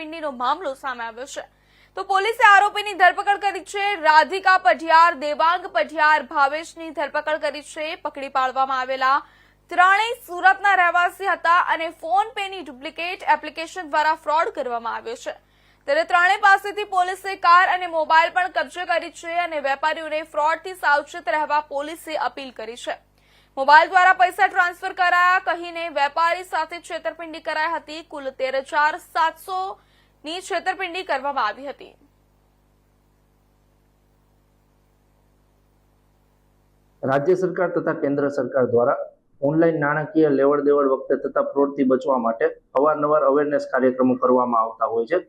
છેતરપિંડીનો મામલો સામે આવ્યો છે। તો પોલીસે આરોપીની ધરપકડ કરી છે। રાધિકા પઢિયાર, દેવાંગ પઢિયાર, ભાવેશની ધરપકડ કરી છે। પકડી પાડવામાં આવેલા ત્રણેય સુરતના રહેવાસી હતા અને ફોન પેની ડુપ્લિકેટ એપ્લિકેશન દ્વારા ફ્રોડ કરવામાં આવ્યો છે। ત્યારે ત્રણેય પાસેથી પોલીસે કાર અને મોબાઈલ પણ કબજે કરી છે અને વેપારીઓને ફ્રોડથી સાવચેત રહેવા પોલીસે અપીલ કરી છે। મોબાઈલ દ્વારા પૈસા ટ્રાન્સફર કરાયા કહીને વેપારી સાથે છેતરપિંડી કરાઈ હતી। કુલ 13,700 ની છેતરપિંડી કરવામાં આવી હતી। રાજ્ય સરકાર તથા કેન્દ્ર સરકાર દ્વારા ઓનલાઈન નાણાકીય લેવડ દેવડ વખતે થતા ફ્રોડથી બચવા માટે અવારનવાર અવેરનેસ કાર્યક્રમો કરવામાં આવતા હોય છે।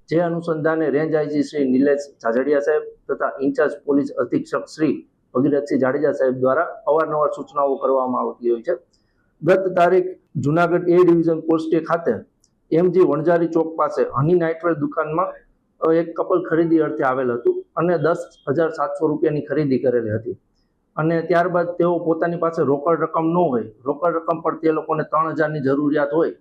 જે અનુસંધાને રેન્જ આઈજી શ્રી નિલેશ જાજડિયા સાહેબ તથા ઇન્ચાર્જ પોલીસ અધિક્ષક શ્રી ભગીરથસિંહ જાડેજા સાહેબ દ્વારા અવારનવાર સૂચનાઓ કરવામાં આવતી હોય છે। ગત તારીખ જુનાગઢ એ ડિવિઝન પોસ્ટે ખાતે એમજી વણઝારી ચોક પાસે હની નાઇટવેર દુકાનમાં એક કપલ ખરીદી અર્થે આવેલ હતું અને 10,700 રૂપિયાની ખરીદી કરેલી હતી અને ત્યારબાદ તેઓ પોતાની પાસે રોકડ રકમ ન હોય, રોકડ રકમ પર તે લોકોને 3,000ની જરૂરિયાત હોય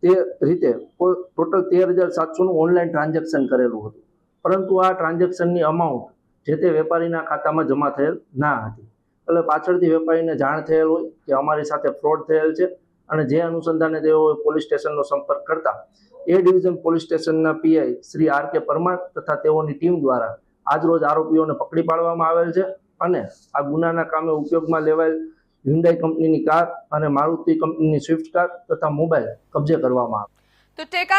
તે રીતે ટોટલ 13,700નું ઓનલાઈન ટ્રાન્ઝેક્શન કરેલું હતું, પરંતુ આ ટ્રાન્ઝેક્શનની અમાઉન્ટ જે તે વેપારીના ખાતામાં જમા થયેલ ના હતી। એટલે પાછળથી વેપારીને જાણ થયેલ હોય કે અમારી સાથે ફ્રોડ થયેલ છે અને જે અનુસંધાને તેઓએ પોલીસ સ્ટેશનનો સંપર્ક કરતા એ ડિવિઝન પોલીસ સ્ટેશનના પીઆઈ શ્રી આર.કે. પરમાર તથા તેઓની ટીમ દ્વારા આજરોજ આરોપીઓને પકડી પાડવામાં આવેલ છે અને આ ગુનાના કામે ઉપયોગમાં લેવાયેલ હ્યુન્ડાઈ કંપનીની કાર અને મારુતિ કંપનીની સ્વિફ્ટ કાર તથા મોબાઈલ કબજે કરવામાં આવ્યા। તો ટેકા